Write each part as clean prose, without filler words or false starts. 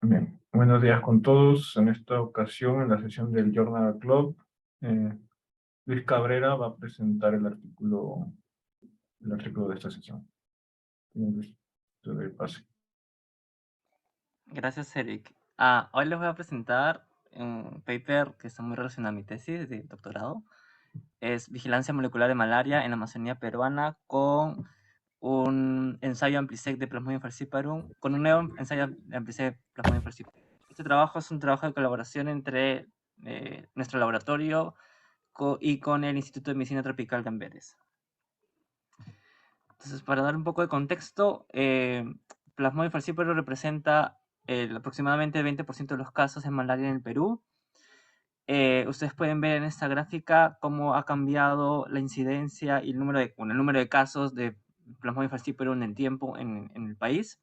Bien, buenos días con todos. En esta ocasión, en la sesión del Journal Club, eh, Luis Cabrera va a presentar el artículo de esta sesión. Luis, te doy pase. Gracias, Eric. Hoy les voy a presentar un paper que está muy relacionado a mi tesis de doctorado. Es Vigilancia molecular de malaria en la Amazonía peruana con un ensayo AmpliSec de Plasmodium falciparum, con un nuevo ensayo de AmpliSec de Plasmodium falciparum. Este trabajo es un trabajo de colaboración entre nuestro laboratorio y con el Instituto de Medicina Tropical Gamberes. Entonces, para dar un poco de contexto, Plasmodium falciparum representa aproximadamente 20% de los casos de malaria en el Perú. Ustedes pueden ver en esta gráfica cómo ha cambiado la incidencia y el número de casos de Plasmodium falciparum en el tiempo en el país.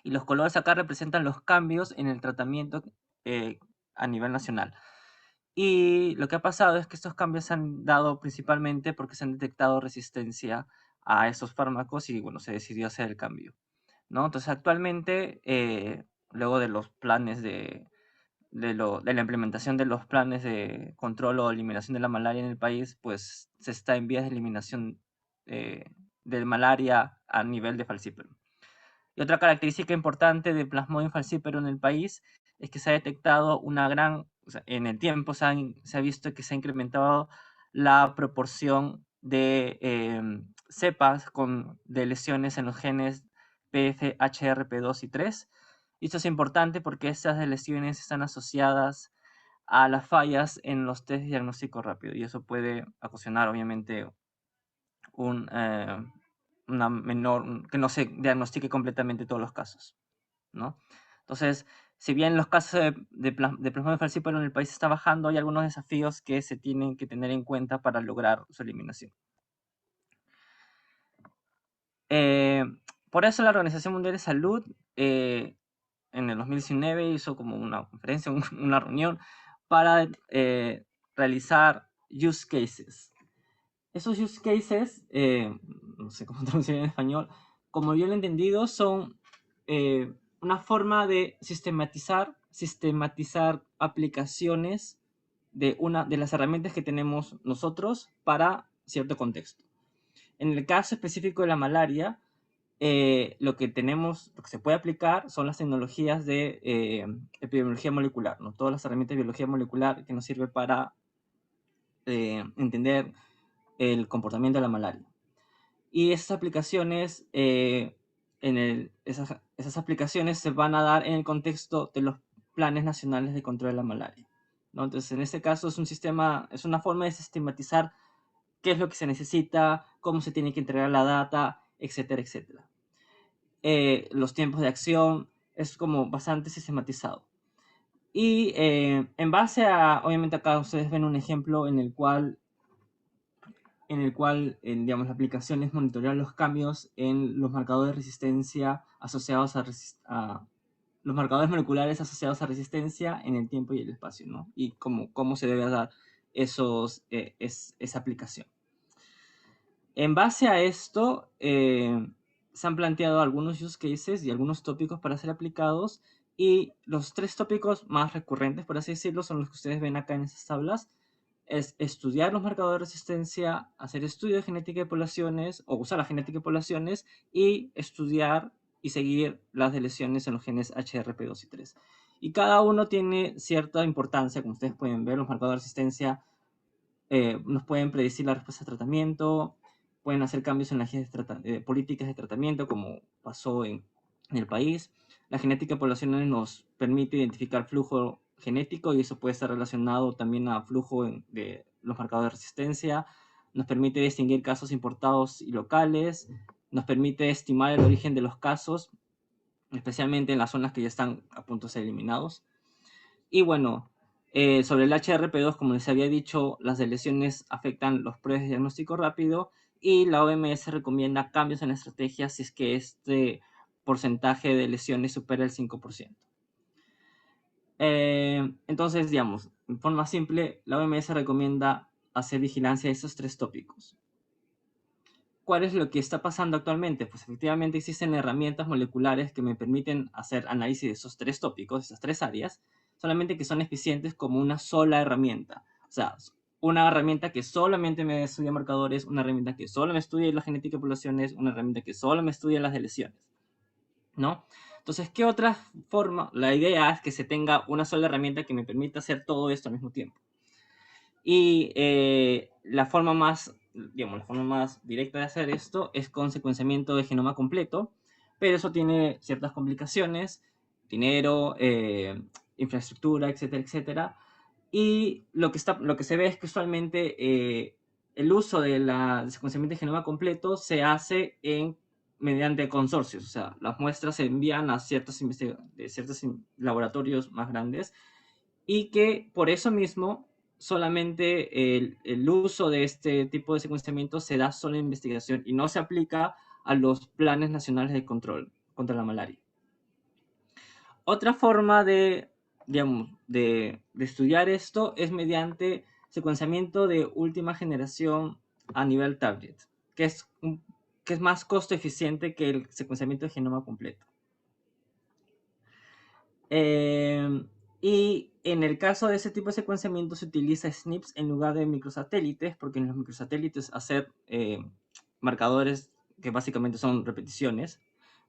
Y los colores acá representan los cambios en el tratamiento a nivel nacional. Y lo que ha pasado es que estos cambios se han dado principalmente porque se han detectado resistencia a esos fármacos y bueno, se decidió hacer el cambio, ¿no? Entonces actualmente, luego de los planes de la implementación de los planes de control o eliminación de la malaria en el país, pues se está en vías de eliminación de malaria a nivel de falciparum. Y otra característica importante de Plasmodium falciparum en el país es que se ha detectado o sea, en el tiempo se ha visto que se ha incrementado la proporción de cepas de lesiones en los genes PFHRP2 y 3. Y esto es importante porque estas lesiones están asociadas a las fallas en los test de diagnóstico rápido y eso puede ocasionar obviamente un, una menor, que no se diagnostique completamente todos los casos, ¿no? Entonces, si bien los casos de plasmodium falciparum en el país está bajando, hay algunos desafíos que se tienen que tener en cuenta para lograr su eliminación. Por eso la Organización Mundial de Salud en el 2019 hizo como una conferencia, una reunión para realizar use cases. Esos use cases, no sé cómo traducir en español, como yo lo he entendido, son una forma de sistematizar aplicaciones de las herramientas que tenemos nosotros para cierto contexto. En el caso específico de la malaria, lo que se puede aplicar son las tecnologías de epidemiología molecular, ¿no? Todas las herramientas de biología molecular que nos sirven para entender el comportamiento de la malaria. Y esas aplicaciones, esas aplicaciones se van a dar en el contexto de los planes nacionales de control de la malaria, ¿no? Entonces, en este caso es una forma de sistematizar qué es lo que se necesita, cómo se tiene que entregar la data, etcétera, etcétera. Los tiempos de acción es como bastante sistematizado. Y en base a, obviamente acá ustedes ven un ejemplo digamos, la aplicación es monitorear los cambios en los marcadores de resistencia asociados a los marcadores moleculares asociados a resistencia en el tiempo y el espacio, ¿no? Y cómo se debe dar esa aplicación. En base a esto, se han planteado algunos use cases y algunos tópicos para ser aplicados, y los tres tópicos más recurrentes, por así decirlo, son los que ustedes ven acá en estas tablas. Es estudiar los marcadores de resistencia, hacer estudio de genética de poblaciones, o usar la genética de poblaciones, y estudiar y seguir las lesiones en los genes HRP2 y 3. Y cada uno tiene cierta importancia, como ustedes pueden ver. Los marcadores de resistencia nos pueden predecir la respuesta al tratamiento, pueden hacer cambios en las políticas de tratamiento, como pasó en el país. La genética de poblaciones nos permite identificar flujo genético y eso puede estar relacionado también a flujo de los marcadores de resistencia. Nos permite distinguir casos importados y locales. Nos permite estimar el origen de los casos, especialmente en las zonas que ya están a punto de ser eliminados. Y bueno, sobre el HRP2, como les había dicho, las lesiones afectan los pruebas de diagnóstico rápido y la OMS recomienda cambios en la estrategia si es que este porcentaje de lesiones supera el 5%. Entonces, digamos, en forma simple, la OMS recomienda hacer vigilancia de estos tres tópicos. ¿cuál es lo que está pasando actualmente? Pues efectivamente existen herramientas moleculares que me permiten hacer análisis de esos 3 tópicos, esas 3 áreas, solamente que son eficientes como una sola herramienta. O sea, una herramienta que solamente me estudia marcadores, una herramienta que solo me estudia la genética de poblaciones, una herramienta que solo me estudia las deleciones, ¿no? Entonces, ¿qué otra forma? La idea es que se tenga una sola herramienta que me permita hacer todo esto al mismo tiempo. Y la forma más, digamos, la forma más directa de hacer esto es con secuenciamiento de genoma completo, pero eso tiene ciertas complicaciones, dinero, infraestructura, etcétera, etcétera. Y lo que se ve es que usualmente el uso del secuenciamiento de genoma completo se hace mediante consorcios, o sea, las muestras se envían a ciertos laboratorios más grandes y que por eso mismo solamente el uso de este tipo de secuenciamiento se da solo en investigación y no se aplica a los planes nacionales de control contra la malaria. Otra forma digamos, de estudiar esto es mediante secuenciamiento de última generación a nivel target, que es más costo eficiente que el secuenciamiento de genoma completo. Y en el caso de ese tipo de secuenciamiento se utiliza SNPs en lugar de microsatélites, porque en los microsatélites hacer marcadores que básicamente son repeticiones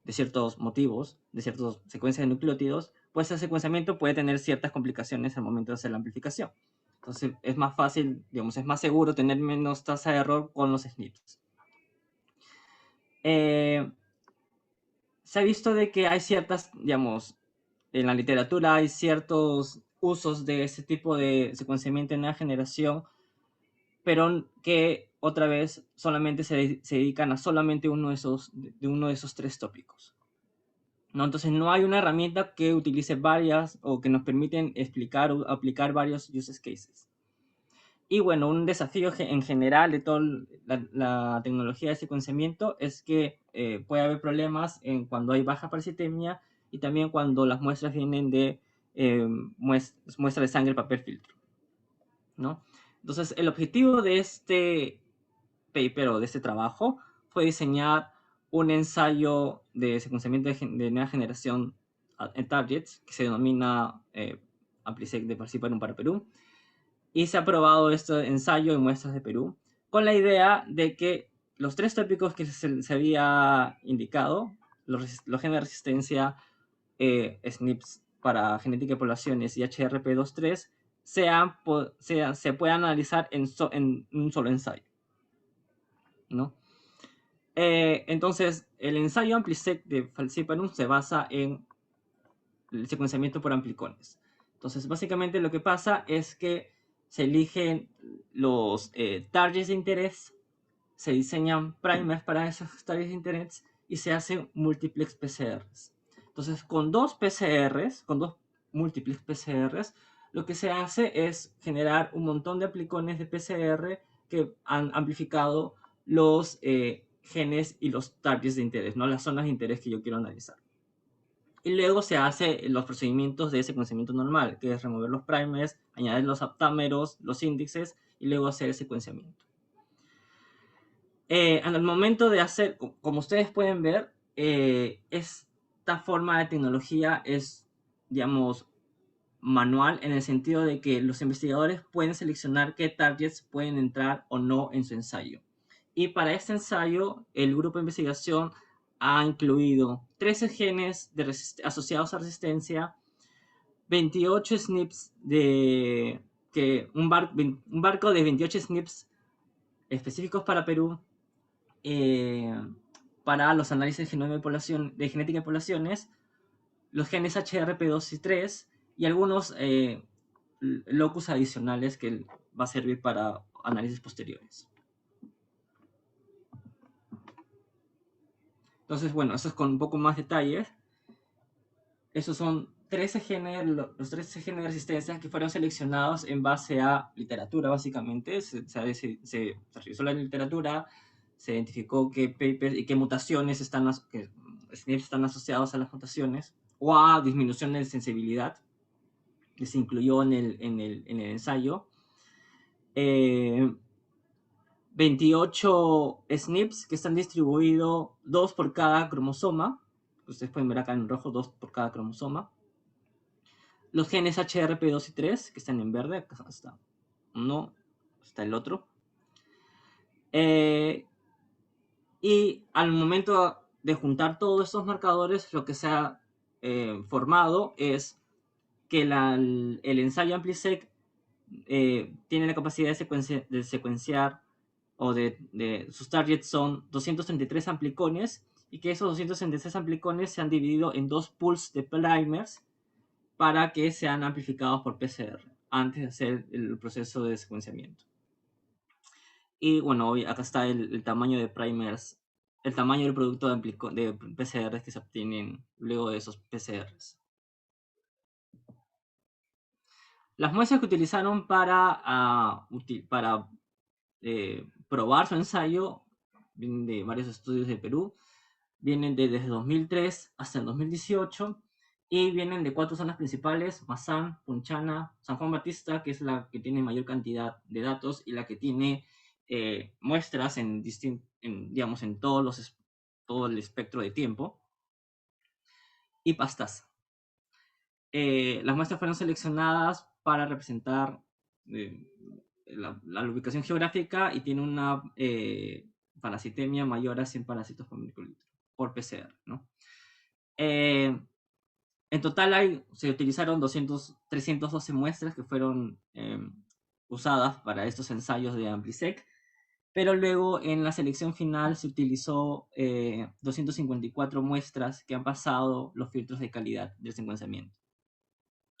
de ciertos motivos, de ciertas secuencias de nucleótidos, pues ese secuenciamiento puede tener ciertas complicaciones al momento de hacer la amplificación. Entonces es más fácil, digamos, es más seguro tener menos tasa de error con los SNPs. Se ha visto de que hay ciertas, digamos, en la literatura hay ciertos usos de ese tipo de secuenciamiento en una generación, pero que otra vez solamente se dedican a solamente uno de esos 3 tópicos, ¿no? Entonces no hay una herramienta que utilice varias o que nos permiten explicar o aplicar varios use cases. Y bueno, un desafío en general de toda la tecnología de secuenciamiento es que puede haber problemas cuando hay baja parasitemia y también cuando las muestras vienen de muestra de sangre, papel filtro, ¿no? Entonces, el objetivo de este paper o de este trabajo fue diseñar un ensayo de secuenciamiento de nueva generación en targets que se denomina AmpliSec de Participarum para Perú, y se ha probado este ensayo en muestras de Perú con la idea de que los 3 tópicos que se había indicado, los genes de resistencia, SNPs para genética de poblaciones y HRP23, se puedan analizar en un solo ensayo, ¿no? Entonces, el ensayo AmpliSec de Falciparum se basa en el secuenciamiento por amplicones. Entonces, básicamente lo que pasa es que se eligen los targets de interés, se diseñan primers para esos targets de interés y se hacen múltiples PCRs. Entonces, con dos múltiples PCRs, lo que se hace es generar un montón de aplicones de PCR que han amplificado los genes y los targets de interés, ¿no? Las zonas de interés que yo quiero analizar. Y luego se hace los procedimientos de secuenciamiento normal, que es remover los primers, añadir los aptámeros, los índices y luego hacer el secuenciamiento. En el momento de hacer, como ustedes pueden ver, esta forma de tecnología es, digamos, manual en el sentido de que los investigadores pueden seleccionar qué targets pueden entrar o no en su ensayo. Y para este ensayo, el grupo de investigación ha incluido 13 genes asociados a resistencia, 28 SNPs un barco de 28 SNPs específicos para Perú, para los análisis de genoma de genética de poblaciones, los genes HRP2 y 3 y algunos locus adicionales que va a servir para análisis posteriores. Entonces, bueno, eso es con un poco más detalles. Esos son 13 genes, los 13 genes de resistencia que fueron seleccionados en base a literatura, básicamente. Se revisó la literatura, se identificó qué papers y qué mutaciones están asociados a las mutaciones o a disminución de sensibilidad que se incluyó en el ensayo. 28 SNPs que están distribuidos 2 por cada cromosoma. Ustedes pueden ver acá en rojo 2 por cada cromosoma. Los genes HRP2 y 3 que están en verde, acá está uno, está el otro. Y al momento de juntar todos estos marcadores, lo que se ha formado es que el ensayo AmpliSec tiene la capacidad de secuenciar, o sus targets son 233 amplicones, y que esos 233 amplicones se han dividido en 2 pools de primers para que sean amplificados por PCR antes de hacer el proceso de secuenciamiento. Y bueno, acá está el tamaño de primers, el tamaño del producto de PCRs que se obtienen luego de esos PCRs. Las muestras que utilizaron para probar su ensayo vienen de varios estudios de Perú, vienen desde 2003 hasta el 2018 y vienen de 4 zonas principales: Mazán, Punchana, San Juan Batista, que es la que tiene mayor cantidad de datos y la que tiene muestras en todo el espectro de tiempo, y Pastaza. Las muestras fueron seleccionadas para representar la ubicación geográfica y tiene una parasitemia mayor a 100 parásitos por microlitro por PCR, ¿no? En total se utilizaron 312 muestras que fueron usadas para estos ensayos de AmpliSec, pero luego en la selección final se utilizó 254 muestras que han pasado los filtros de calidad del secuenciamiento.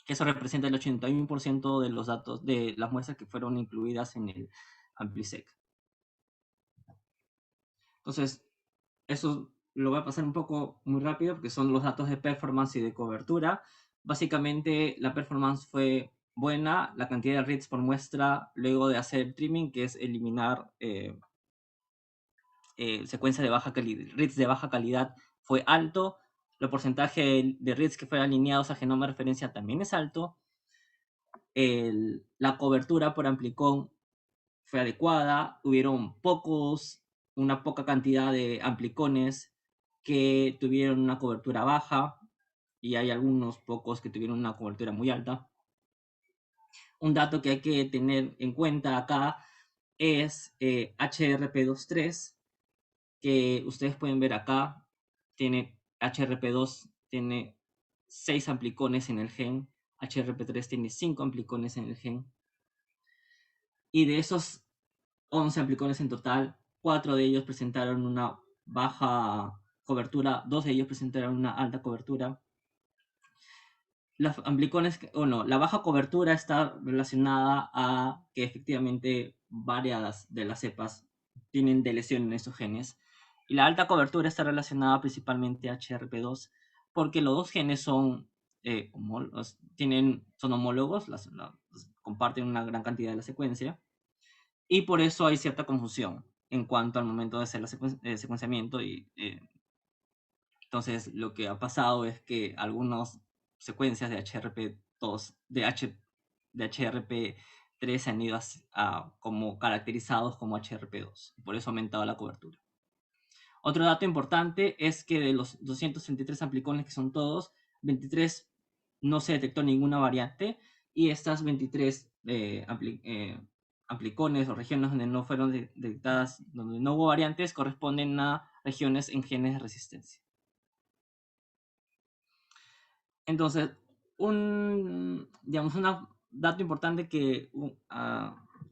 Eso representa el 81% de los datos de las muestras que fueron incluidas en el AmpliSec. Entonces, eso lo voy a pasar un poco muy rápido porque son los datos de performance y de cobertura. Básicamente, la performance fue buena, la cantidad de reads por muestra luego de hacer trimming, que es eliminar secuencias de baja calidad, reads de baja calidad, fue alto. El porcentaje de reads que fueron alineados a genoma de referencia también es alto. La cobertura por amplicón fue adecuada. Hubieron una poca cantidad de amplicones que tuvieron una cobertura baja y hay algunos pocos que tuvieron una cobertura muy alta. Un dato que hay que tener en cuenta acá es HRP23, que ustedes pueden ver acá. HRP2 tiene 6 amplicones en el gen, HRP3 tiene 5 amplicones en el gen, y de esos 11 amplicones en total, 4 de ellos presentaron una baja cobertura, 2 de ellos presentaron una alta cobertura. Los amplicones, la baja cobertura está relacionada a que efectivamente varias de las cepas tienen deleción en estos genes, y la alta cobertura está relacionada principalmente a HRP2, porque los dos genes son homólogos, comparten una gran cantidad de la secuencia, y por eso hay cierta confusión en cuanto al momento de hacer el secuenciamiento. Entonces, lo que ha pasado es que algunas secuencias de HRP2, de HRP3 se han ido como caracterizados como HRP2, y por eso ha aumentado la cobertura. Otro dato importante es que de los 233 amplicones, que son todos, 23 no se detectó ninguna variante, y estas 23 amplicones o regiones donde no fueron detectadas, donde no hubo variantes, corresponden a regiones en genes de resistencia. Entonces, un dato importante que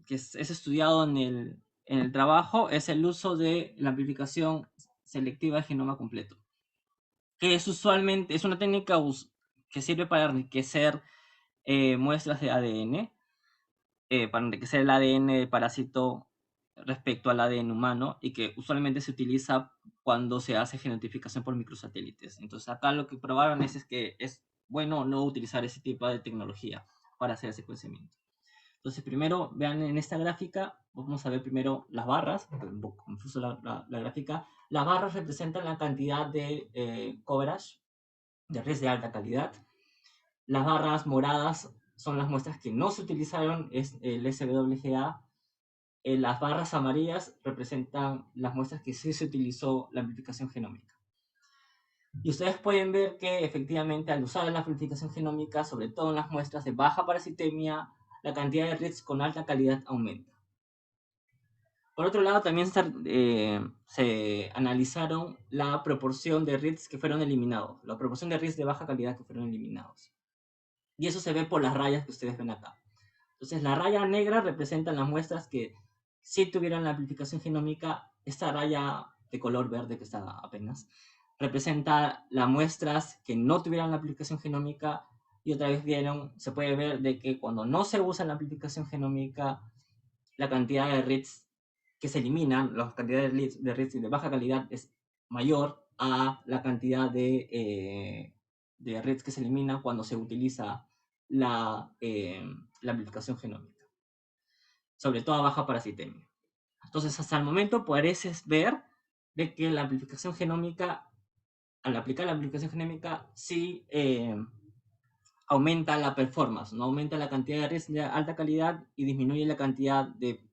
es estudiado en el trabajo es el uso de la amplificación selectiva de genoma completo, que usualmente es una técnica que sirve para enriquecer muestras de ADN, para enriquecer el ADN de parásito respecto al ADN humano, y que usualmente se utiliza cuando se hace genotificación por microsatélites. Entonces acá lo que probaron es que es bueno no utilizar ese tipo de tecnología para hacer el secuenciamiento. Entonces primero vean en esta gráfica, vamos a ver primero las barras, porque es un poco confuso la gráfica. Las barras representan la cantidad de coverage, de redes de alta calidad. Las barras moradas son las muestras que no se utilizaron, es el SWGA. las barras amarillas representan las muestras que sí se utilizó la amplificación genómica. Y ustedes pueden ver que efectivamente al usar la amplificación genómica, sobre todo en las muestras de baja parasitemia, la cantidad de reads con alta calidad aumenta. Por otro lado, también se analizaron la proporción de reads que fueron eliminados, la proporción de reads de baja calidad que fueron eliminados. Y eso se ve por las rayas que ustedes ven acá. Entonces, la raya negra representa las muestras que sí tuvieron la amplificación genómica. Esta raya de color verde que está apenas representa las muestras que no tuvieron la amplificación genómica. Y otra vez se puede ver de que cuando no se usa la amplificación genómica, la cantidad de reads que se eliminan, la cantidad de reads de baja calidad es mayor a la cantidad de reads que se eliminan cuando se utiliza la amplificación genómica, sobre todo a baja parasitemia. Entonces, hasta el momento pareces ver de que la amplificación genómica, al aplicar la amplificación genómica, sí aumenta la performance, ¿no? Aumenta la cantidad de reads de alta calidad y disminuye la cantidad de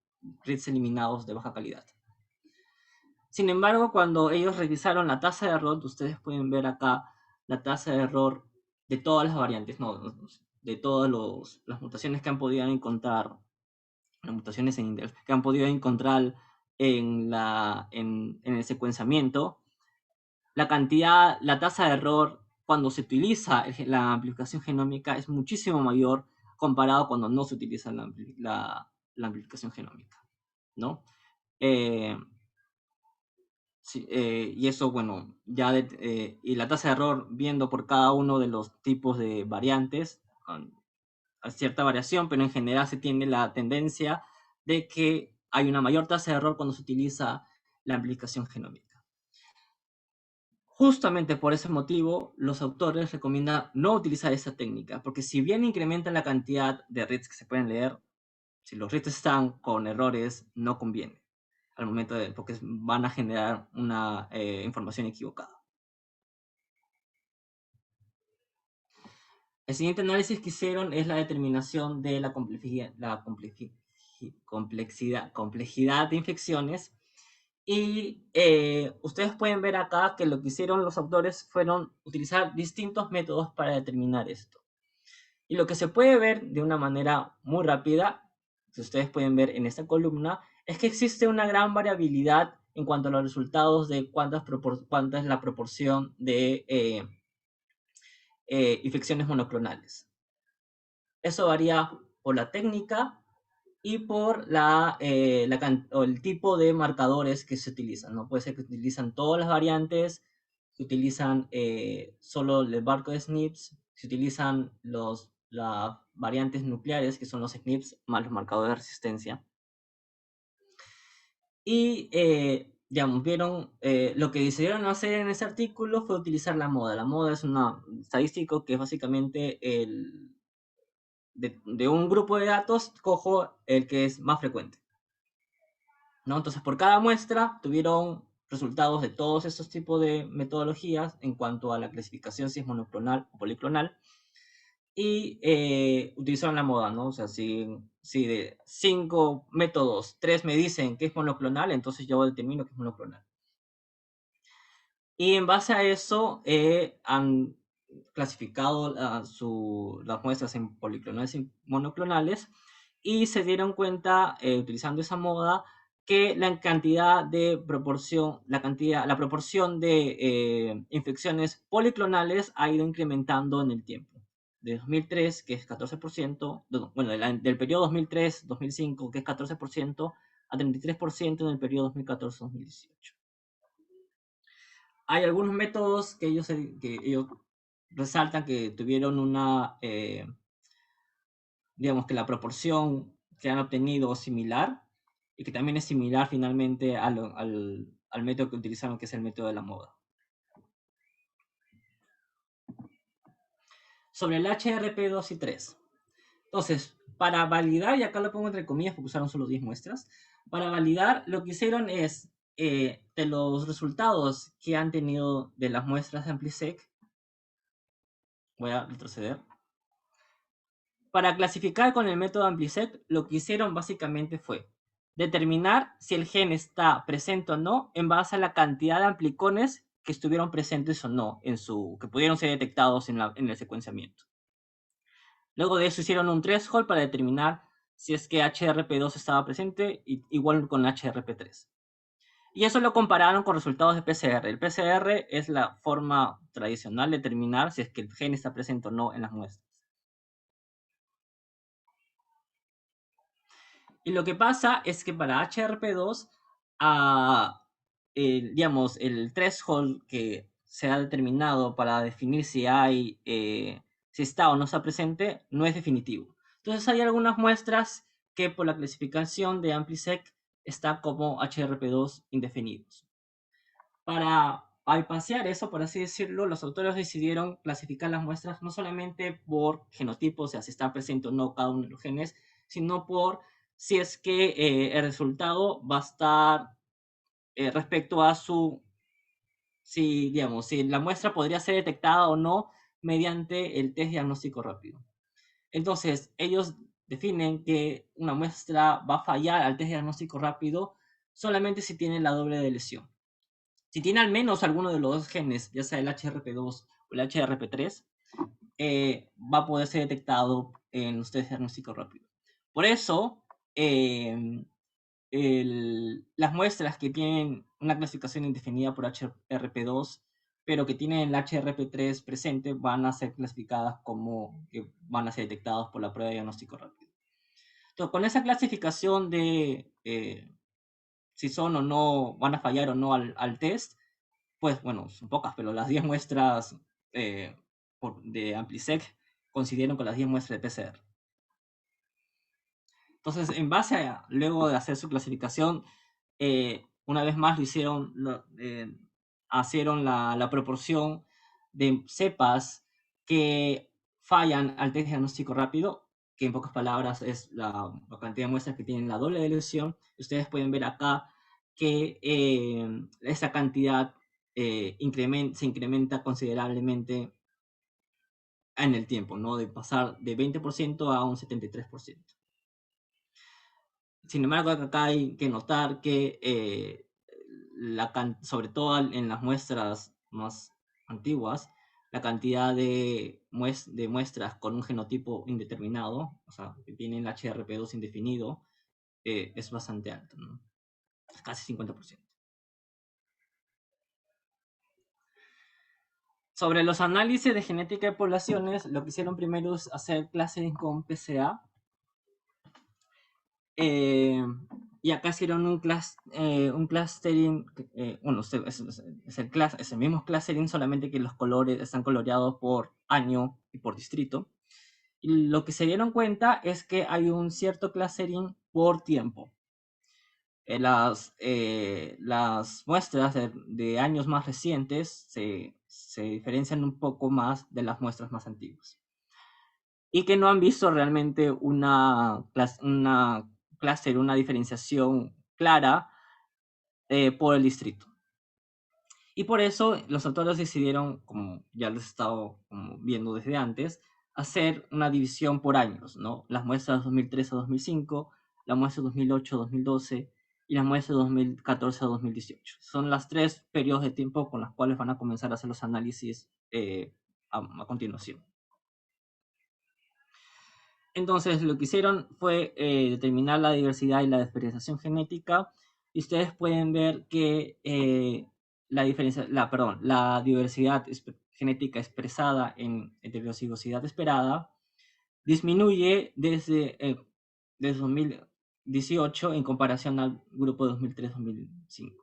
reads eliminados de baja calidad. Sin embargo, cuando ellos revisaron la tasa de error, ustedes pueden ver acá la tasa de error de todas las variantes, no, de todas las mutaciones que han podido encontrar, las mutaciones en Index, que han podido encontrar en el secuenciamiento, la tasa de error cuando se utiliza la amplificación genómica es muchísimo mayor comparado cuando no se utiliza la amplificación genómica, ¿no? Sí, y eso, bueno, y la tasa de error viendo por cada uno de los tipos de variantes, a cierta variación, pero en general se tiene la tendencia de que hay una mayor tasa de error cuando se utiliza la amplificación genómica. Justamente por ese motivo, los autores recomiendan no utilizar esa técnica, porque si bien incrementa la cantidad de reads que se pueden leer, si los reads están con errores, no conviene al momento porque van a generar una información equivocada. El siguiente análisis que hicieron es la determinación de la complejidad de infecciones. Y ustedes pueden ver acá que lo que hicieron los autores fueron utilizar distintos métodos para determinar esto. Y lo que se puede ver de una manera muy rápida, que ustedes pueden ver en esta columna, es que existe una gran variabilidad en cuanto a los resultados de cuánta es la proporción de infecciones monoclonales. Eso varía por la técnica y por el tipo de marcadores que se utilizan, ¿no? Puede ser que utilizan todas las variantes, que utilizan solo el barco de SNPs, se utilizan las variantes nucleares, que son los SNPs, más los marcadores de resistencia. Y, digamos, lo que decidieron hacer en ese artículo fue utilizar la moda. La moda es un estadístico que es básicamente de un grupo de datos, cojo el que es más frecuente, ¿no? Entonces, por cada muestra tuvieron resultados de todos estos tipos de metodologías en cuanto a la clasificación si es monoclonal o policlonal, y utilizaron la moda, ¿no? O sea, si de 5 métodos, 3 me dicen que es monoclonal, entonces yo determino que es monoclonal. Y en base a eso han clasificado las muestras en policlonales y monoclonales, y se dieron cuenta, utilizando esa moda, que la proporción de infecciones policlonales ha ido incrementando en el tiempo. De 2003, que es 14%, bueno, del periodo 2003-2005, que es 14%, a 33% en el periodo 2014-2018. Hay algunos métodos que ellos resaltan que tuvieron digamos que la proporción que han obtenido similar, y que también es similar finalmente al método que utilizaron, que es el método de la moda. Sobre el HRP2 y 3. Entonces, para validar, y acá lo pongo entre comillas porque usaron solo 10 muestras, para validar lo que hicieron es, de los resultados que han tenido de las muestras de AmpliSec, voy a retroceder. Para clasificar con el método AmpliSec, lo que hicieron básicamente fue determinar si el gen está presente o no en base a la cantidad de amplicones que estuvieron presentes o no que pudieron ser detectados en el secuenciamiento. Luego de eso hicieron un threshold para determinar si es que HRP2 estaba presente, igual con HRP3. Y eso lo compararon con resultados de PCR. El PCR es la forma tradicional de determinar si es que el gen está presente o no en las muestras. Y lo que pasa es que para HRP2, digamos, el threshold que se ha determinado para definir si si está o no está presente, no es definitivo. Entonces hay algunas muestras que por la clasificación de AmpliSec está como HRP2 indefinidos. Para bypassear eso, por así decirlo, los autores decidieron clasificar las muestras no solamente por genotipos, o sea, si está presente o no cada uno de los genes, sino por si es que el resultado va a estar respecto a digamos, si la muestra podría ser detectada o no mediante el test diagnóstico rápido. Entonces, ellos definen que una muestra va a fallar al test diagnóstico rápido solamente si tiene la doble de lesión. Si tiene al menos alguno de los dos genes, ya sea el HRP2 o el HRP3, va a poder ser detectado en los test diagnósticos rápidos. Por eso, las muestras que tienen una clasificación indefinida por HRP2, pero que tienen el HRP3 presente, van a ser clasificadas como que van a ser detectados por la prueba de diagnóstico rápido. Entonces, con esa clasificación de si son o no, van a fallar o no al test, pues bueno, son pocas, pero las 10 muestras de AmpliSec coincidieron con las 10 muestras de PCR. Entonces, en base a, luego de hacer su clasificación, una vez más lo hicieron, hicieron la proporción de cepas que fallan al test diagnóstico rápido, que en pocas palabras es la cantidad de muestras que tienen la doble de lesión. Ustedes pueden ver acá que esa cantidad se incrementa considerablemente en el tiempo, ¿no? De pasar de 20% a un 73%. Sin embargo, acá hay que notar que sobre todo en las muestras más antiguas, la cantidad de muestras con un genotipo indeterminado, o sea, que tienen HRP2 indefinido, es bastante alto, ¿no? Es casi 50%. Sobre los análisis de genética de poblaciones, lo que hicieron primero es hacer clustering con PCA. Y acá hicieron un clustering, bueno, es el mismo clustering, solamente que los colores están coloreados por año y por distrito. Y lo que se dieron cuenta es que hay un cierto clustering por tiempo. Las muestras de años más recientes se diferencian un poco más de las muestras más antiguas. Y que no han visto realmente una diferenciación clara por el distrito. Y por eso los autores decidieron, como ya les he estado viendo desde antes, hacer una división por años, ¿no? Las muestras 2003 a 2005, la muestra 2008 a 2012 y las muestras 2014 a 2018. Son las 3 periodos de tiempo con los cuales van a comenzar a hacer los análisis a continuación. Entonces, lo que hicieron fue determinar la diversidad y la diferenciación genética. Y ustedes pueden ver que la diversidad genética expresada en heterocigosidad esperada disminuye desde 2018 en comparación al grupo de 2003-2005.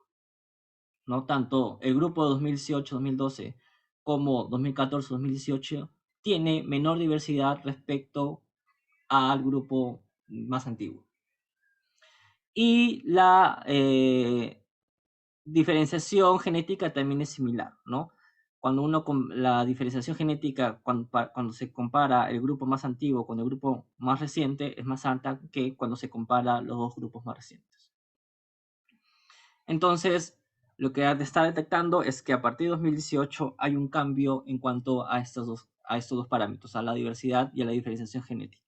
¿No? Tanto el grupo de 2018-2012 como 2014-2018 tiene menor diversidad respecto al grupo más antiguo. Y la diferenciación genética también es similar, ¿no? La diferenciación genética, cuando se compara el grupo más antiguo con el grupo más reciente, es más alta que cuando se compara los dos grupos más recientes. Entonces, lo que está detectando es que a partir de 2018 hay un cambio en cuanto a estos dos parámetros, a la diversidad y a la diferenciación genética.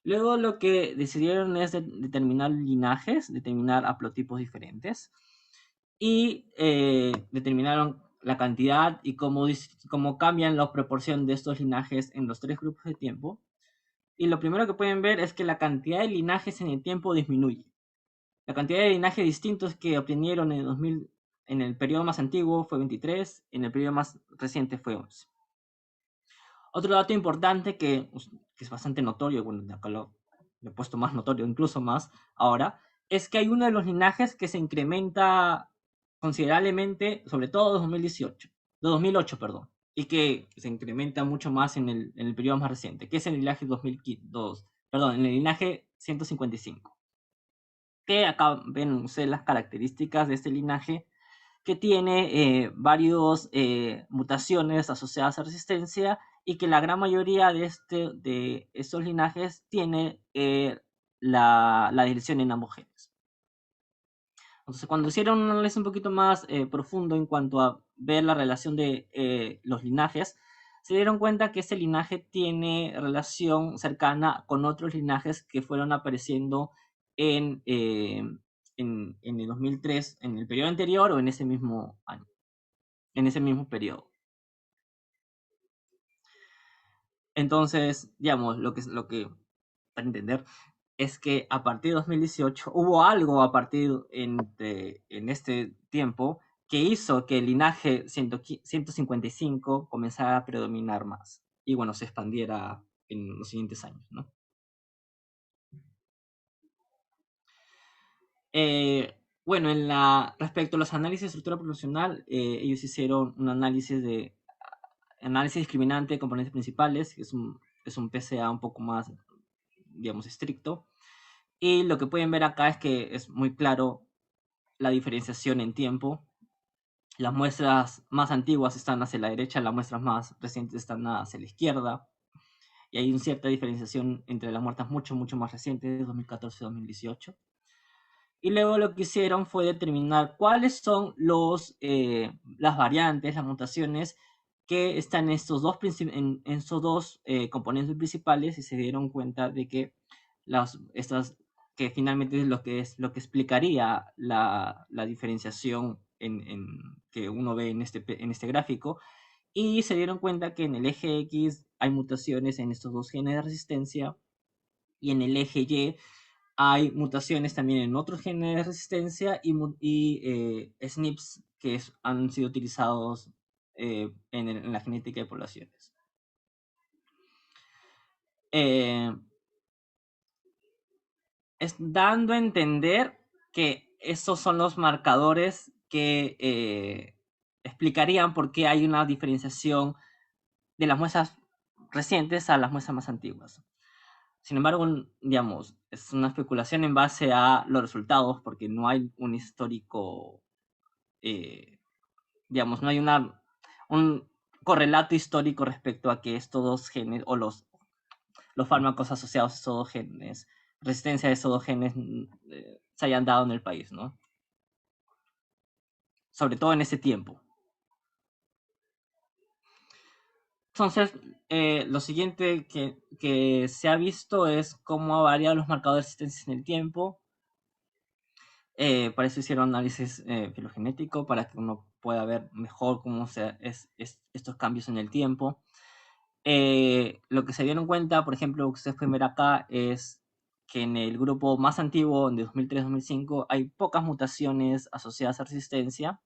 Luego lo que decidieron es determinar linajes, determinar haplotipos diferentes y determinaron la cantidad y cómo cambian la proporción de estos linajes en los tres grupos de tiempo. Y lo primero que pueden ver es que la cantidad de linajes en el tiempo disminuye. La cantidad de linajes distintos que obtenieron en el 2000, en el periodo más antiguo fue 23, en el periodo más reciente fue 11. Otro dato importante que es bastante notorio, bueno, de acá lo he puesto más notorio, incluso más ahora, es que hay uno de los linajes que se incrementa considerablemente, sobre todo en 2018, de 2008, perdón, y que se incrementa mucho más en el periodo más reciente, que es el linaje 2002, perdón, en el linaje 155. Que acá ven ustedes las características de este linaje, que tiene varias mutaciones asociadas a resistencia y que la gran mayoría de estos linajes tiene la dirección en ambos genes. Entonces, cuando hicieron un análisis un poquito más profundo en cuanto a ver la relación de los linajes, se dieron cuenta que ese linaje tiene relación cercana con otros linajes que fueron apareciendo en el 2003, en el periodo anterior o en ese mismo año, en ese mismo periodo. Entonces, digamos, lo que para entender es que a partir de 2018 hubo algo a partir en este tiempo que hizo que el linaje 155 comenzara a predominar más y bueno, se expandiera en los siguientes años, ¿no? Bueno, respecto a los análisis de estructura proporcional, ellos hicieron un análisis discriminante de componentes principales, que es un PCA un poco más, digamos, estricto. Y lo que pueden ver acá es que es muy claro la diferenciación en tiempo. Las muestras más antiguas están hacia la derecha, las muestras más recientes están hacia la izquierda. Y hay una cierta diferenciación entre las muestras mucho, mucho más recientes, 2014 y 2018. Y luego lo que hicieron fue determinar cuáles son las variantes, las mutaciones que están en estos dos componentes principales, y se dieron cuenta de que que finalmente es lo que explicaría la diferenciación que uno ve en este gráfico, y se dieron cuenta que en el eje X hay mutaciones en estos dos genes de resistencia y en el eje Y hay mutaciones también en otros genes de resistencia y SNPs que han sido utilizados en la genética de poblaciones. Es dando a entender que esos son los marcadores que explicarían por qué hay una diferenciación de las muestras recientes a las muestras más antiguas. Sin embargo, digamos, es una especulación en base a los resultados, porque no hay un histórico, digamos, no hay un correlato histórico respecto a que estos dos genes, o los fármacos asociados a estos dos genes, resistencia a estos dos genes, se hayan dado en el país, ¿no? Sobre todo en ese tiempo. Entonces, lo siguiente que se ha visto es cómo ha variado los marcadores de resistencia en el tiempo. Para eso hicieron análisis filogenético, para que uno pueda ver mejor cómo estos cambios en el tiempo. Lo que se dieron cuenta, por ejemplo, lo que ustedes pueden ver acá, es que en el grupo más antiguo, de 2003-2005, hay pocas mutaciones asociadas a resistencia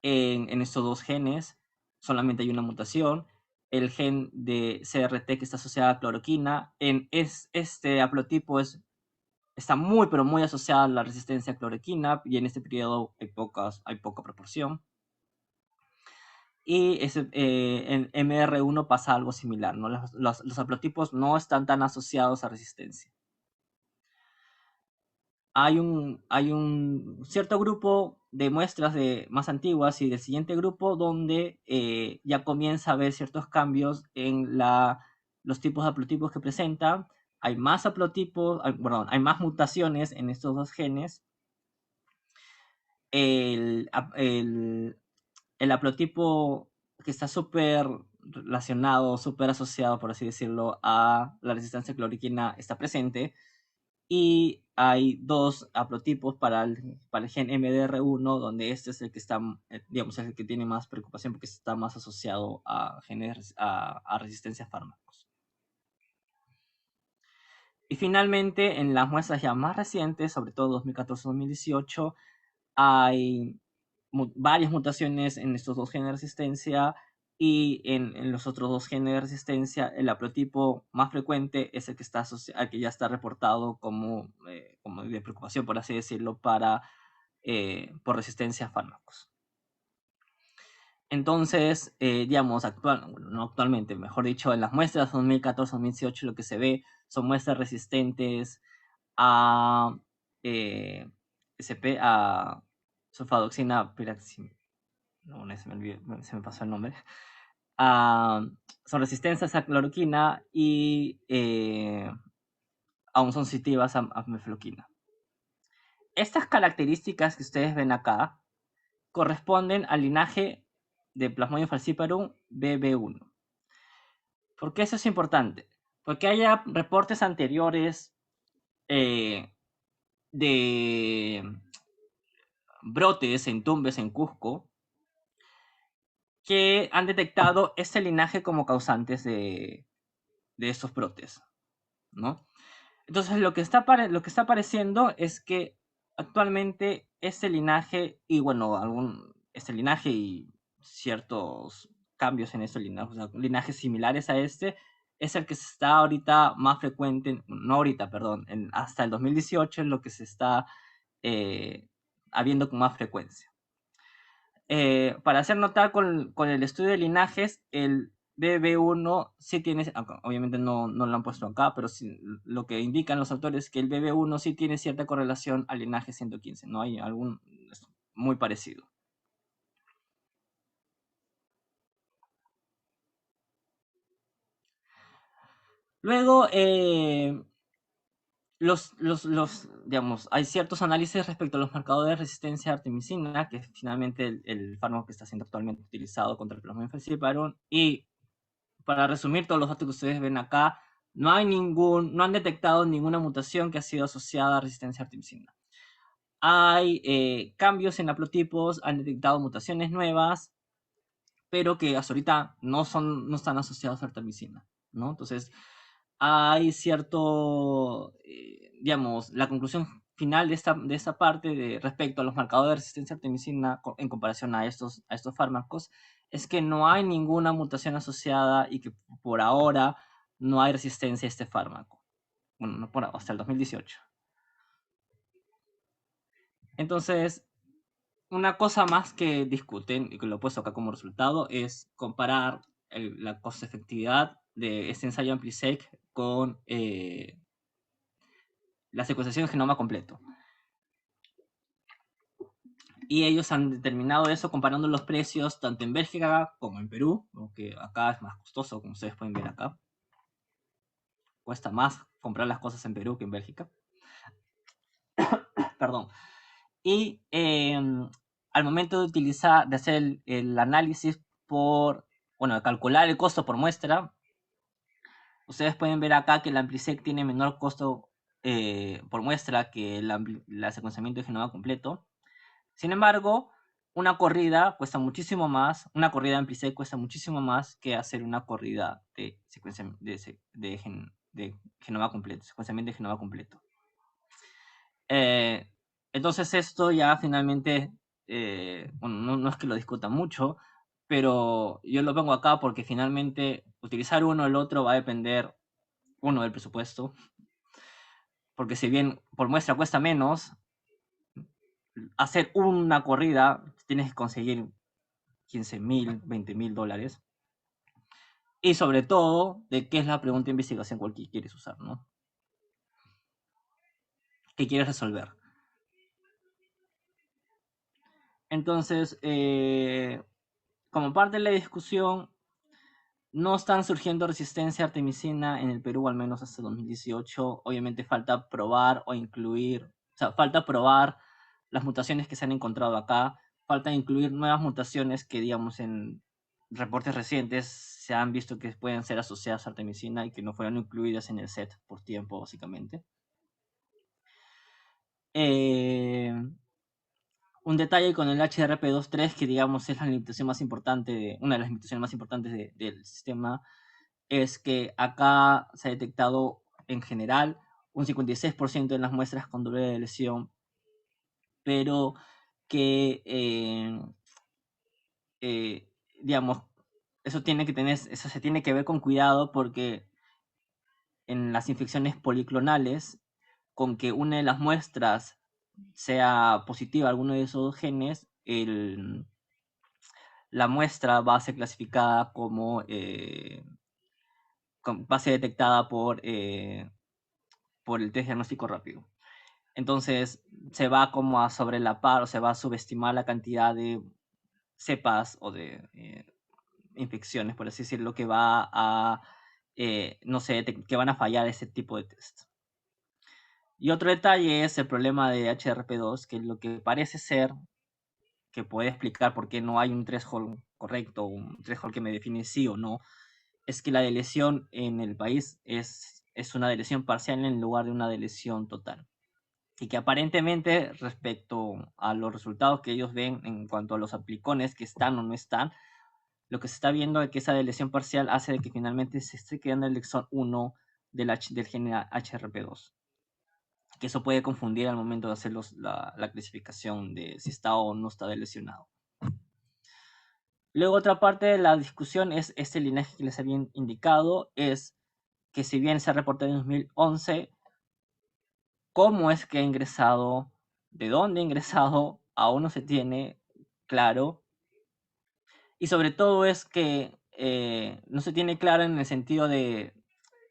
en estos dos genes. Solamente hay una mutación. El gen de CRT, que está asociado a cloroquina, este haplotipo está muy, pero muy asociada a la resistencia a cloroquina, y en este periodo hay poca proporción. Y en MR1 pasa algo similar, ¿no? Los haplotipos no están tan asociados a resistencia. Hay un cierto grupo de muestras más antiguas y del siguiente grupo donde ya comienza a haber ciertos cambios en los tipos de haplotipos que presenta. Hay más haplotipos, hay más mutaciones en estos dos genes. El haplotipo que está súper relacionado, súper asociado, por así decirlo, a la resistencia a cloroquina está presente. Y hay dos haplotipos para el gen MDR1, donde este es el que está, digamos, es el que tiene más preocupación porque está más asociado a resistencia a fármacos. Y finalmente, en las muestras ya más recientes, sobre todo 2014-2018, hay varias mutaciones en estos dos genes de resistencia, y en los otros dos genes de resistencia, el haplotipo más frecuente es el que está al que ya está reportado como de preocupación, por así decirlo, por resistencia a fármacos. Entonces, digamos, no actualmente, mejor dicho, en las muestras 2014-2018 lo que se ve son muestras resistentes a a sulfadoxina piraxim. No, se me pasó el nombre. Son resistentes a cloroquina y aún son sensitivas a mefloquina. Estas características que ustedes ven acá corresponden al linaje de Plasmodium falciparum BB1. ¿Por qué eso es importante? Porque hay reportes anteriores de brotes en Tumbes, en Cusco, que han detectado este linaje como causantes de estos brotes, ¿no? Entonces lo que está apareciendo es que actualmente este linaje y ciertos cambios en estos linajes, o sea, linajes similares a este, es el que se está ahorita más frecuente, no ahorita, perdón, hasta el 2018 es lo que se está habiendo con más frecuencia. Para hacer notar con el estudio de linajes, el BB1 sí tiene, obviamente no lo han puesto acá, pero sí, lo que indican los autores es que el BB1 sí tiene cierta correlación al linaje 115, ¿no? Hay es muy parecido. Luego, digamos, hay ciertos análisis respecto a los marcadores de resistencia a artemisina, que es finalmente el fármaco que está siendo actualmente utilizado contra el Plasmodium falciparum, y para resumir todos los datos que ustedes ven acá, no han detectado ninguna mutación que ha sido asociada a resistencia a artemisina. Hay cambios en haplotipos, han detectado mutaciones nuevas, pero que hasta ahorita no están asociados a artemisina, ¿no? Entonces, hay cierto, digamos, la conclusión final de esta parte respecto a los marcadores de resistencia a artemisina en comparación a estos fármacos es que no hay ninguna mutación asociada y que por ahora no hay resistencia a este fármaco. Bueno, no hasta el 2018. Entonces, una cosa más que discuten y que lo he puesto acá como resultado es comparar la costo-efectividad de este ensayo AmpliSec con la secuenciación de genoma completo. Y ellos han determinado eso comparando los precios tanto en Bélgica como en Perú, aunque acá es más costoso, como ustedes pueden ver acá. Cuesta más comprar las cosas en Perú que en Bélgica. Perdón. Y al momento de hacer el análisis de calcular el costo por muestra, ustedes pueden ver acá que el AmpliSec tiene menor costo por muestra que el secuenciamiento de genoma completo. Sin embargo, una corrida cuesta muchísimo más, una corrida de AmpliSec cuesta muchísimo más que hacer una corrida de genoma completo, secuenciamiento de genoma completo. Entonces esto ya finalmente, no es que lo discuta mucho, pero yo lo pongo acá porque finalmente utilizar uno o el otro va a depender, uno, del presupuesto, porque si bien por muestra cuesta menos, hacer una corrida tienes que conseguir 15.000, 20.000 dólares. Y sobre todo, de qué es la pregunta de investigación que quieres usar, ¿no? ¿Qué quieres resolver? Entonces, como parte de la discusión, no están surgiendo resistencia a artemisina en el Perú, al menos hasta 2018. Obviamente falta probar o incluir, falta probar las mutaciones que se han encontrado acá. Falta incluir nuevas mutaciones que, digamos, reportes recientes se han visto que pueden ser asociadas a artemisina y que no fueron incluidas en el set por tiempo, básicamente. Un detalle con el HRP23, que digamos es la limitación más importante, una de las limitaciones más importantes del sistema, es que acá se ha detectado en general un 56% de las muestras con doble de lesión, pero que, digamos, eso se tiene que ver con cuidado porque en las infecciones policlonales, con que una de las muestras sea positiva a alguno de esos genes, la muestra va a ser clasificada como, va a ser detectada por el test diagnóstico rápido. Entonces se va como a sobrelapar o se va a subestimar la cantidad de cepas o de infecciones, por así decirlo, que va a, no sé, que van a fallar ese tipo de test. Y otro detalle es el problema de HRP2, que lo que parece ser que puede explicar por qué no hay un threshold correcto, un threshold que me define sí o no, es que la deleción en el país es una deleción parcial en lugar de una deleción total. Y que aparentemente respecto a los resultados que ellos ven en cuanto a los aplicones que están o no están, lo que se está viendo es que esa deleción parcial hace de que finalmente se esté creando el exón 1 del gen HRP2. Que eso puede confundir al momento de hacer la clasificación de si está o no está lesionado. Luego otra parte de la discusión es este linaje que les había indicado, es que si bien se ha reportado en 2011, cómo es que ha ingresado, de dónde ha ingresado, aún no se tiene claro. Y sobre todo es que no se tiene claro en el sentido de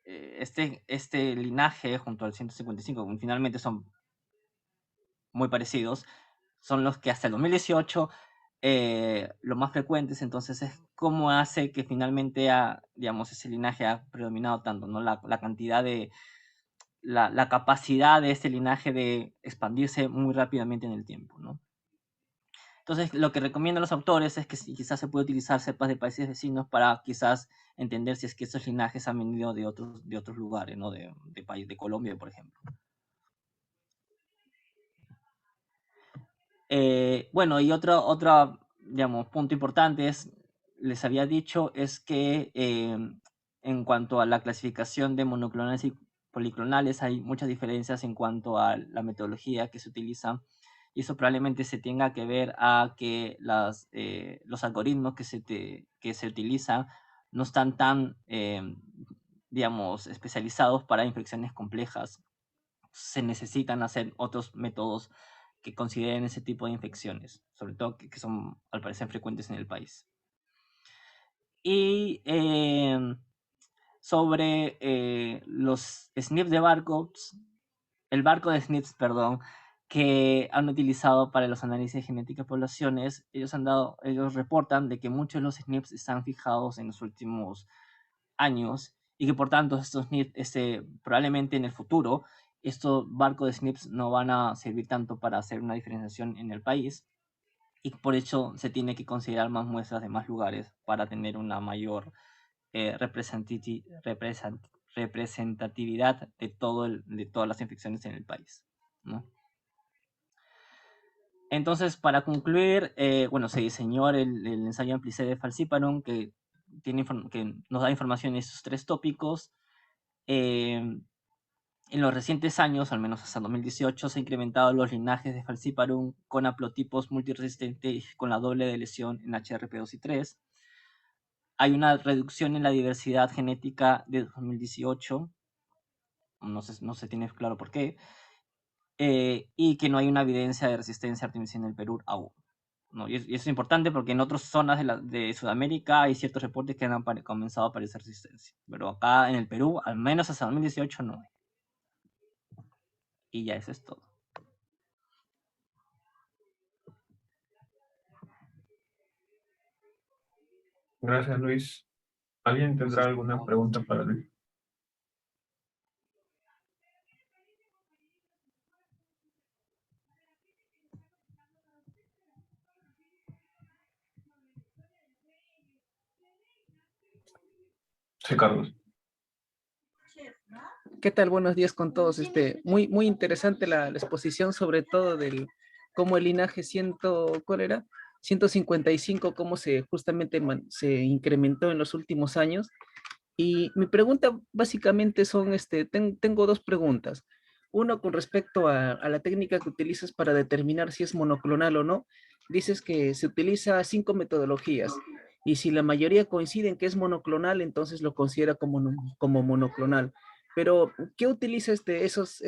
este linaje junto al 155, que finalmente son muy parecidos, son los que hasta el 2018 los más frecuentes, entonces es cómo hace que finalmente digamos, ese linaje ha predominado tanto, ¿no? La cantidad de, la capacidad de este linaje de expandirse muy rápidamente en el tiempo, ¿no? Entonces, lo que recomiendan los autores es que quizás se puede utilizar cepas de países vecinos para quizás entender si es que esos linajes han venido de otros lugares, ¿no? De Colombia, por ejemplo. Bueno, y otro, digamos, punto importante les había dicho, es que en cuanto a la clasificación de monoclonales y policlonales hay muchas diferencias en cuanto a la metodología que se utiliza, y eso probablemente se tenga que ver a que los algoritmos que se utilizan no están tan, digamos, especializados para infecciones complejas. Se necesitan hacer otros métodos que consideren ese tipo de infecciones, sobre todo que son al parecer frecuentes en el país. Y sobre los SNPs de barcodes, el barcode de SNPs, perdón, que han utilizado para los análisis de genética de poblaciones, ellos reportan de que muchos de los SNPs están fijados en los últimos años y que por tanto estos SNPs probablemente en el futuro estos barcos de SNPs no van a servir tanto para hacer una diferenciación en el país, y por eso se tiene que considerar más muestras de más lugares para tener una mayor representatividad de todas las infecciones en el país, ¿no? Entonces, para concluir, bueno, se diseñó el ensayo Amplicé de Falciparum que nos da información en estos tres tópicos. En los recientes años, al menos hasta 2018, se han incrementado los linajes de Falciparum con haplotipos multiresistentes con la doble de lesión en HRP2 y 3. Hay una reducción en la diversidad genética de 2018, no se tiene claro por qué, y que no hay una evidencia de resistencia a artemisina en el Perú aún. ¿No? Y eso es importante porque en otras zonas de Sudamérica hay ciertos reportes que han comenzado a aparecer resistencia, pero acá en el Perú, al menos hasta 2018, no hay. Y ya eso es todo. Gracias, Luis. ¿Alguien tendrá alguna pregunta para Luis? Sí, Carlos. ¿Qué tal? Buenos días con todos. Muy interesante la exposición, sobre todo del cómo el linaje ¿cuál era? 155, cómo se justamente se incrementó en los últimos años. Y mi pregunta básicamente son, tengo dos preguntas. Uno con respecto a la técnica que utilizas para determinar si es monoclonal o no. Dices que se utiliza 5 metodologías y si la mayoría coinciden que es monoclonal, entonces lo considera como monoclonal. Pero, ¿qué utiliza esas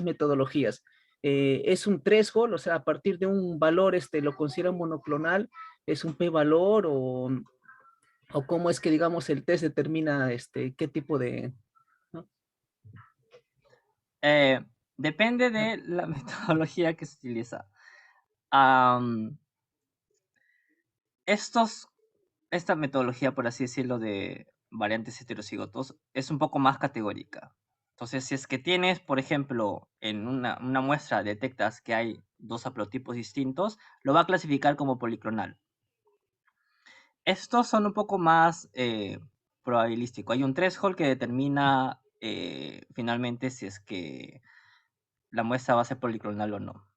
metodologías? ¿Es un threshold? O sea, a partir de un valor, lo considera monoclonal. ¿Es un p-valor o cómo es que, digamos, el test determina qué tipo de... ¿no? Depende de la metodología que se utiliza. Am, esta metodología, por así decirlo, de variantes heterocigotos es un poco más categórica. Entonces, si es que tienes, por ejemplo, en una muestra detectas que hay dos haplotipos distintos, lo va a clasificar como policlonal. Estos son un poco más probabilísticos. Hay un threshold que determina finalmente si es que la muestra va a ser policlonal o no.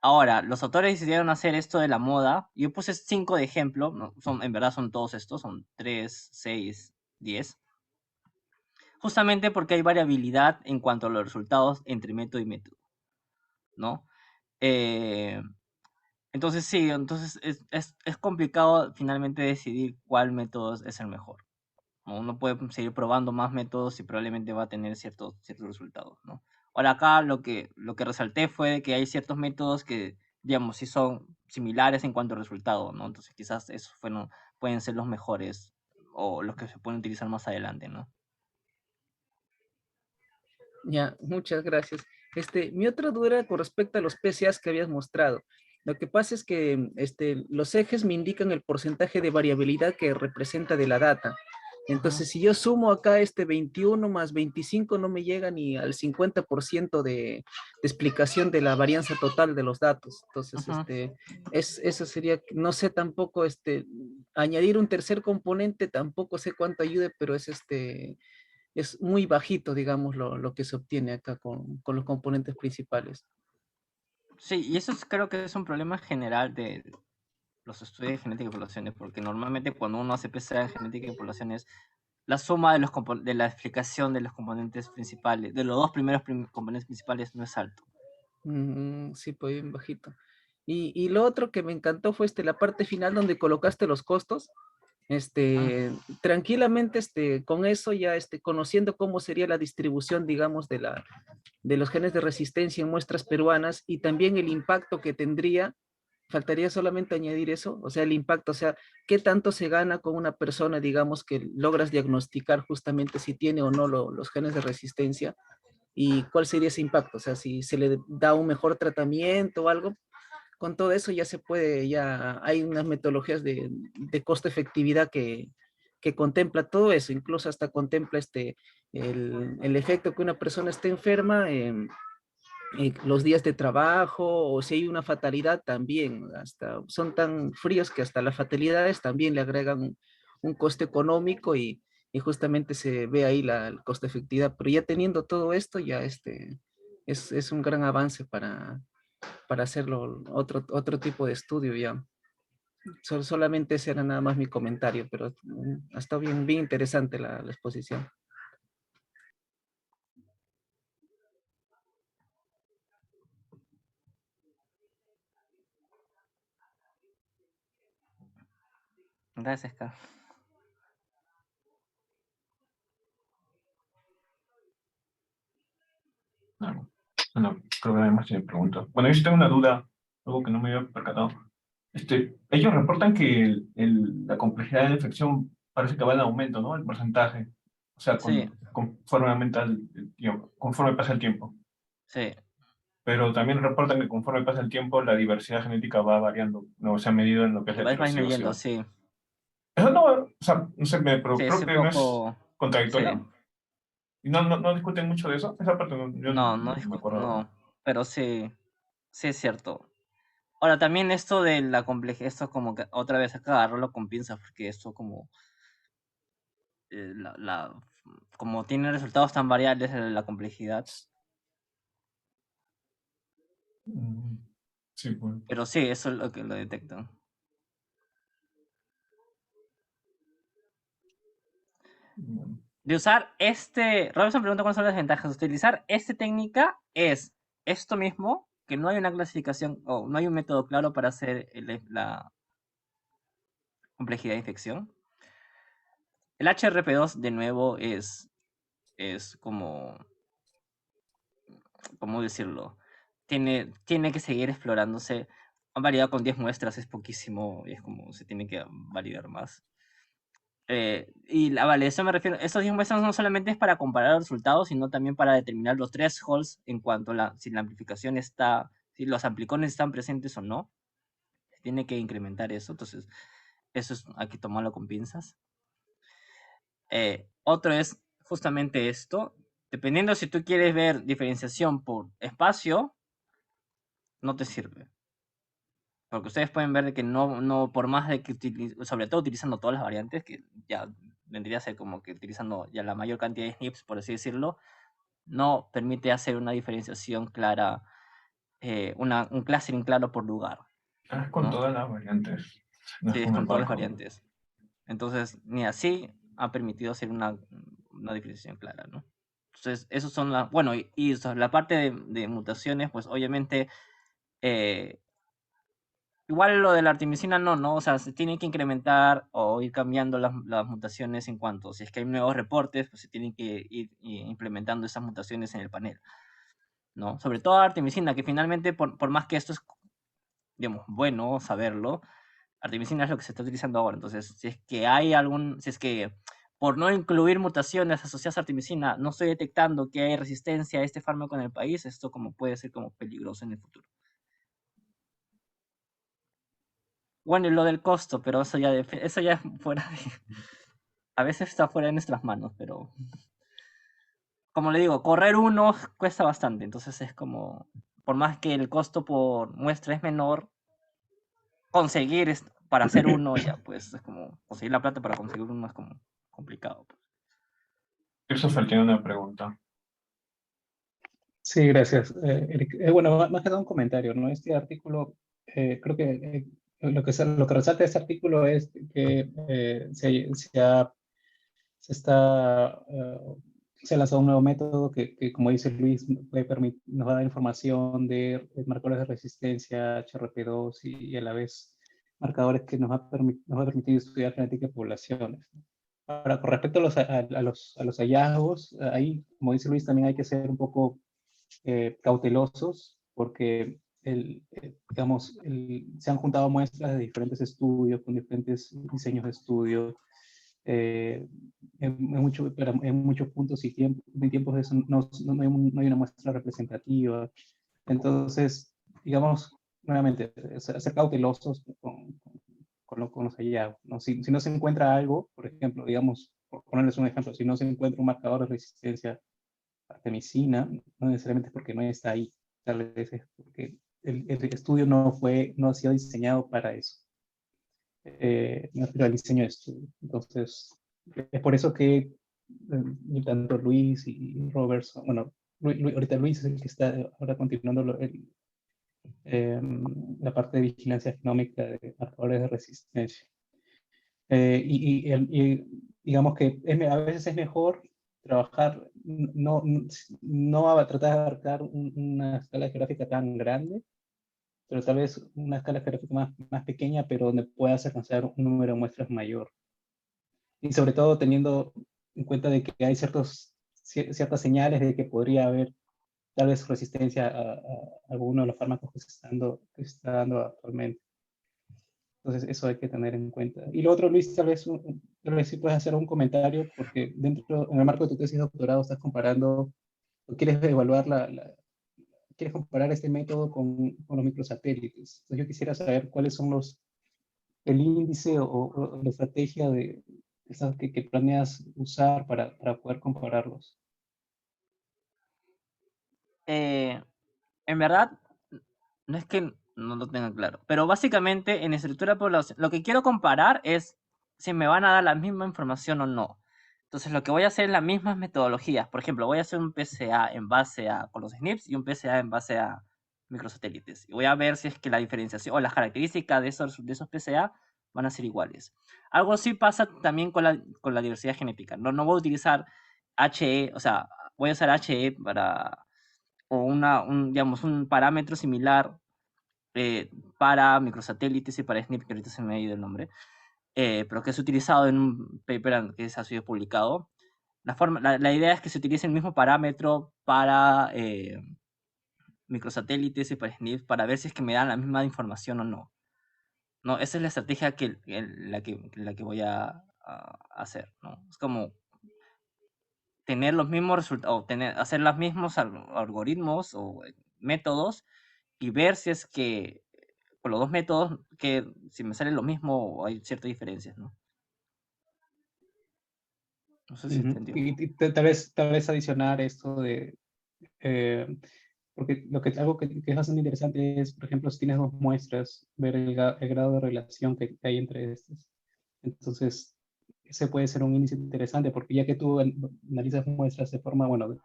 Ahora, los autores decidieron hacer esto de la moda. Yo puse 5 de ejemplo, ¿no? En verdad son todos estos, son 3, 6, 10. Justamente porque hay variabilidad en cuanto a los resultados entre método y método, ¿no? Eh, entonces sí, entonces es complicado finalmente decidir cuál método es el mejor. Uno puede seguir probando más métodos y probablemente va a tener ciertos resultados, ¿no? Ahora acá lo que resalté fue que hay ciertos métodos que, digamos, sí son similares en cuanto a resultado, ¿no? Entonces quizás esos pueden ser los mejores o los que se pueden utilizar más adelante, ¿no? Ya, muchas gracias. Mi otra duda era con respecto a los PCAs que habías mostrado. Lo que pasa es que los ejes me indican el porcentaje de variabilidad que representa de la data. Entonces, si yo sumo acá 21 más 25, no me llega ni al 50% de explicación de la varianza total de los datos. Entonces, Ujú. eso sería, no sé tampoco, añadir un tercer componente, tampoco sé cuánto ayude, pero es muy bajito, digamos, lo que se obtiene acá con los componentes principales. Sí, y creo que es un problema general de los estudios de genética de poblaciones, porque normalmente cuando uno hace PCA en genética de poblaciones, la suma de la explicación de los componentes principales, de los dos primeros componentes principales, no es alto. Sí, pues bien bajito. Y lo otro que me encantó fue la parte final donde colocaste los costos. Tranquilamente, con eso ya, conociendo cómo sería la distribución, digamos, de los genes de resistencia en muestras peruanas y también el impacto que tendría. Faltaría solamente añadir eso, o sea, el impacto, o sea, qué tanto se gana con una persona, digamos, que logras diagnosticar justamente si tiene o no los genes de resistencia y cuál sería ese impacto, o sea, si se le da un mejor tratamiento o algo. Con todo eso ya se puede, ya hay unas metodologías de costo-efectividad que contempla todo eso, incluso hasta contempla el efecto que una persona esté enferma, los días de trabajo, o si hay una fatalidad también, hasta son tan fríos que hasta las fatalidades también le agregan un coste económico y justamente se ve ahí el costo efectividad. Pero ya teniendo todo esto, ya es un gran avance para hacerlo otro tipo de estudio ya. Solamente ese era nada más mi comentario, pero ha estado bien interesante la exposición. Gracias, Carlos. Claro. Bueno, creo que además tiene preguntas. Bueno, yo sí tengo una duda, algo que no me había percatado. Ellos reportan que la complejidad de la infección parece que va en aumento, ¿no? El porcentaje. O sea, Sí, conforme aumenta el tiempo, conforme pasa el tiempo. sí. Pero también reportan que conforme pasa el tiempo, la diversidad genética va variando, ¿no? Se ha medido en lo que es la Vais disminuyendo, heterocigosidad. sí. Eso no, o sea, no sé, Sí, pero es creo un que no es poco. Sí. contradictorio. Y no discuten mucho de eso. Esa parte yo No, no no me discuto, acuerdo. no. Pero sí, sí es cierto. Ahora, también esto de la complejidad, esto como que otra vez acá agarrarlo con pinzas, porque esto como como tiene resultados tan variables la complejidad. Sí, pues. Pero sí, eso es lo que lo detectan. De usar Robinson pregunta cuáles son las ventajas. Utilizar esta técnica es esto mismo, que no hay una clasificación o no hay un método claro para hacer la complejidad de infección. El HRP2, de nuevo, es como, ¿cómo decirlo? Tiene que seguir explorándose. Han validado con 10 muestras, es poquísimo, y es como se tiene que validar más. Y la validación me refiero, estos 10 muestras no solamente es para comparar los resultados, sino también para determinar los thresholds en cuanto a si la amplificación está, si los amplicones están presentes o no. Tiene que incrementar eso, entonces eso hay que tomarlo con pinzas. Otro es justamente esto, dependiendo si tú quieres ver diferenciación por espacio, no te sirve. Porque ustedes pueden ver de que no por más de que, sobre todo utilizando todas las variantes, que ya vendría a ser como que utilizando ya la mayor cantidad de SNPs, por así decirlo, no permite hacer una diferenciación clara, un clustering claro por lugar, Es con ¿no? todas las variantes, no es Sí, es con el con todas las marco. variantes. Entonces, ni así ha permitido hacer una diferenciación clara, ¿no? Entonces, esos son las... Bueno, y la parte de mutaciones, pues obviamente, igual lo de la artemisina no, o sea, se tiene que incrementar o ir cambiando las mutaciones en cuanto, si es que hay nuevos reportes, pues se tienen que ir implementando esas mutaciones en el panel, ¿no? Sobre todo artemisina, que finalmente, por más que esto es, digamos, bueno saberlo, artemisina es lo que se está utilizando ahora. Entonces, si es que por no incluir mutaciones asociadas a artemisina, no estoy detectando que hay resistencia a este fármaco en el país, esto como puede ser como peligroso en el futuro. Bueno, y lo del costo, pero eso ya es fuera de, a veces está fuera de nuestras manos, pero como le digo, correr uno cuesta bastante, entonces es como, por más que el costo por muestra es menor, conseguir para hacer uno ya, pues es como conseguir la plata para conseguir uno es como complicado, pues. Christopher tiene una pregunta. Sí, gracias, Eric. Bueno, más que todo un comentario, ¿no? Este artículo, creo que lo que resalta de este artículo es que se ha lanzado un nuevo método que, como dice Luis, nos va a dar información de marcadores de resistencia, HRP2 y a la vez marcadores que nos va a permitir estudiar genética de poblaciones. Ahora, con respecto a los hallazgos, ahí, como dice Luis, también hay que ser un poco cautelosos porque digamos, se han juntado muestras de diferentes estudios, con diferentes diseños de estudio. En muchos puntos y tiempos de eso no hay una muestra representativa. Entonces, digamos, nuevamente, ser cautelosos con los hallazgos, ¿no? Si no se encuentra algo, por ejemplo, digamos, por ponerles un ejemplo, si no se encuentra un marcador de resistencia artemisina, no necesariamente es porque no está ahí, tal vez es porque el estudio no ha sido diseñado para eso. Me refiero al diseño de estudio. Entonces, es por eso que tanto Luis y Robertson, bueno, ahorita Luis es el que está ahora continuando la parte de vigilancia genómica de marcadores de resistencia. Y digamos que a veces es mejor trabajar, no a tratar de abarcar una escala geográfica tan grande, pero tal vez una escala geográfica más pequeña, pero donde puedas alcanzar un número de muestras mayor. Y sobre todo teniendo en cuenta de que hay ciertas señales de que podría haber tal vez resistencia a alguno de los fármacos que se está dando actualmente. Entonces, eso hay que tener en cuenta. Y lo otro, Luis, tal vez sí puedes hacer un comentario, porque en el marco de tu tesis de doctorado, estás comparando, o quieres evaluar quieres comparar este método con los microsatélites. Entonces, yo quisiera saber cuáles son el índice o la estrategia que planeas usar para poder compararlos. En verdad, no es que no lo tenga claro, pero básicamente en estructura de población, lo que quiero comparar es si me van a dar la misma información o no. Entonces lo que voy a hacer es las mismas metodologías. Por ejemplo, voy a hacer un PCA en base a con los SNPs y un PCA en base a microsatélites. Y voy a ver si es que la diferenciación o las características de esos PCA van a ser iguales. Algo así pasa también con la diversidad genética. No voy a utilizar HE, o sea, voy a usar HE para, o digamos, un parámetro similar para microsatélites y para SNP, que ahorita se me ha ido el nombre, pero que es utilizado en un paper que ha sido publicado. La idea es que se utilice el mismo parámetro para microsatélites y para SNP para ver si es que me dan la misma información o no. No, esa es la estrategia la que voy a hacer, ¿no? Es como tener los mismos resultados, hacer los mismos algoritmos o métodos y ver si es que con los dos métodos, que si me sale lo mismo o hay ciertas diferencias, ¿no? No sé si entendió. Y tal vez adicionar esto de, porque algo que es bastante interesante es, por ejemplo, si tienes dos muestras, ver el grado de relación que hay entre estas. Entonces, ese puede ser un índice interesante, porque ya que tú analizas muestras de forma, bueno,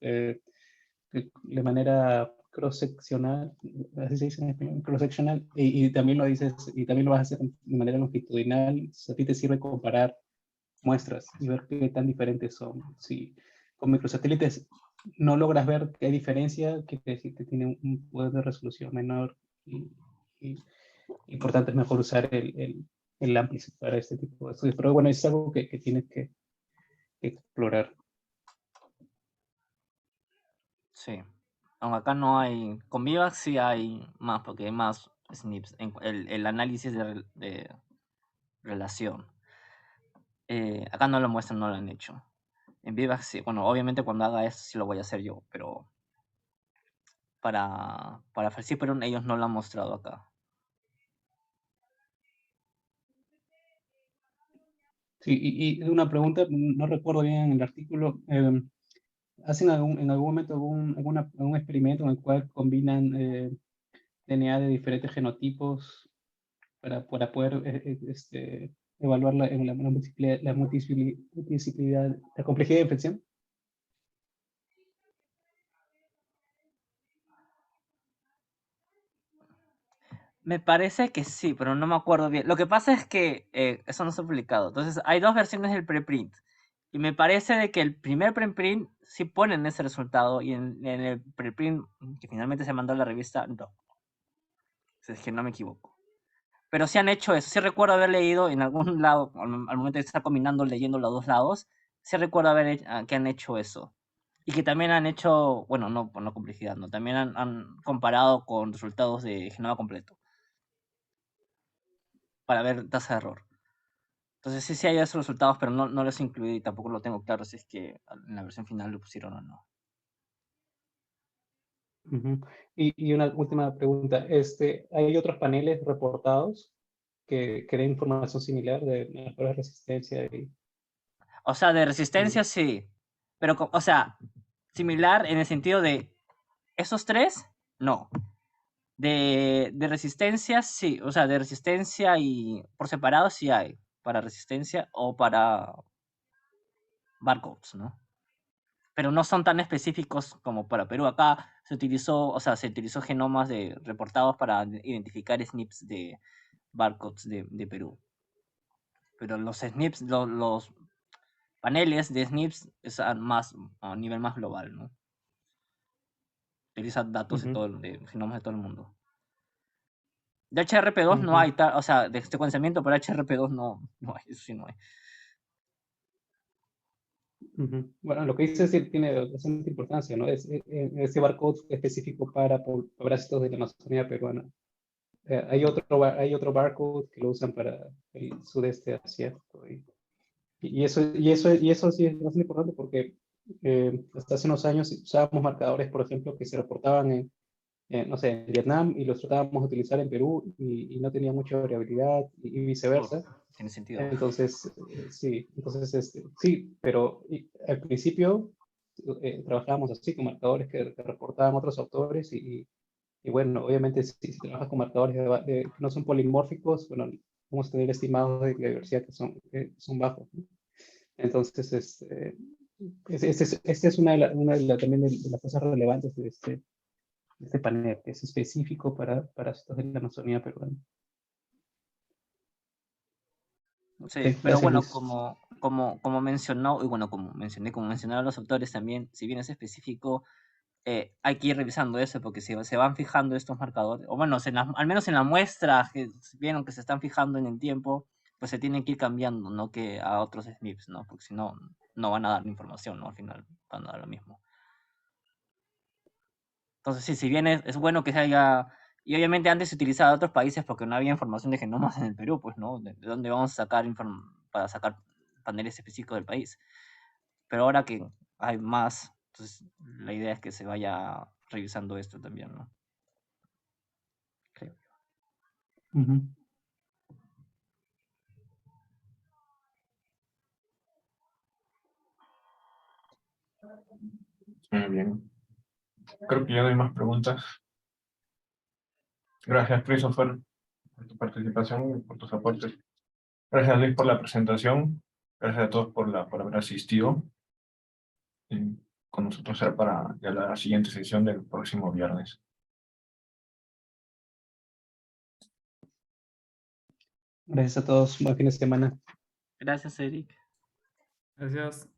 de manera cross-seccional, así se dice en español, cross-seccional, y también lo dices, y también lo vas a hacer de manera longitudinal, a ti te sirve comparar muestras y ver qué tan diferentes son. Si con microsatélites no logras ver que hay diferencia, quiere decir que tiene un poder de resolución menor y por tanto es mejor usar el AMPLIS para este tipo de estudios. Pero bueno, es algo que tienes que explorar. Sí. Aunque acá no hay. Con Vivax sí hay más, porque hay más SNPs. El análisis de relación. Acá no lo muestran, no lo han hecho. En Vivax sí. Bueno, obviamente cuando haga esto sí lo voy a hacer yo, pero para Falciparum ellos no lo han mostrado acá. Sí, y una pregunta, no recuerdo bien el artículo. ¿Hacen en algún momento algún experimento en el cual combinan DNA de diferentes genotipos para poder evaluar multiplicidad, la complejidad de infección? Me parece que sí, pero no me acuerdo bien. Lo que pasa es que eso no se ha publicado. Entonces, hay dos versiones del preprint. Y me parece de que el primer preprint sí ponen ese resultado y en el preprint que finalmente se mandó a la revista, no. Si es que no me equivoco. Pero sí han hecho eso. Sí recuerdo haber leído en algún lado, al momento de estar combinando, leyendo los dos lados, sí recuerdo que han hecho eso. Y que también han hecho, bueno, no por no complejidad, no, también han comparado con resultados de genoma completo para ver tasa de error. Entonces sí hay esos resultados, pero no los incluí y tampoco lo tengo claro si es que en la versión final lo pusieron o no. Ujú. Y una última pregunta. ¿Hay otros paneles reportados que den información similar de mejora de resistencia? O sea, de resistencia sí, pero, o sea, similar en el sentido de esos tres, no. De resistencia sí, o sea, de resistencia y por separado sí hay, para resistencia o para barcodes, ¿no? Pero no son tan específicos como para Perú. Acá se utilizó, o sea, se utilizó genomas reportados para identificar SNPs de barcodes de Perú. Pero los SNPs, los paneles de SNPs es a un nivel más global, ¿no? Utiliza datos de genomas de todo el mundo. De HRP2 no hay, o sea, de secuenciamiento para HRP2 no hay, eso sí no hay. Bueno, lo que dices sí tiene bastante importancia, ¿no? Ese barcode específico para parásitos de la Amazonía peruana. Hay otro barcode que lo usan para el sudeste asiático. Y eso sí es bastante importante porque hasta hace unos años usábamos marcadores, por ejemplo, que se reportaban no sé, en Vietnam y los tratábamos de utilizar en Perú y no tenía mucha variabilidad y viceversa. Tiene sentido. Entonces, sí, sí, pero al principio trabajábamos así con marcadores que reportaban otros autores y bueno, obviamente si trabajas con marcadores que no son polimórficos, bueno, vamos a tener estimados de diversidad que son bajos, ¿no? Entonces, esta es también de las cosas relevantes de este panel, que es específico para estos de la Amazonía peruana. Sí, Ok, pero gracias, bueno, Luis. como mencionó, y bueno, como mencionaron los autores también, si bien es específico, hay que ir revisando eso, porque si se van fijando estos marcadores, o bueno, al menos en la muestra, que vieron que se están fijando en el tiempo, pues se tienen que ir cambiando, ¿no? Que a otros SNPs, ¿no? Porque si no, no van a dar la información, ¿no? Al final van a dar lo mismo. Entonces, sí, si bien es bueno que se haya, y obviamente antes se utilizaba en otros países porque no había información de genomas en el Perú, pues, ¿no? ¿De dónde vamos a sacar para sacar paneles específicos del país? Pero ahora que hay más, entonces la idea es que se vaya revisando esto también, ¿no? Creo. Ujú. Muy bien. Creo que ya no hay más preguntas. Gracias, Christopher, por tu participación y por tus aportes. Gracias, Luis, por la presentación. Gracias a todos por haber asistido. Y con nosotros será para ya la siguiente sesión del próximo viernes. Gracias a todos. Buen fin de semana. Gracias, Eric. Gracias.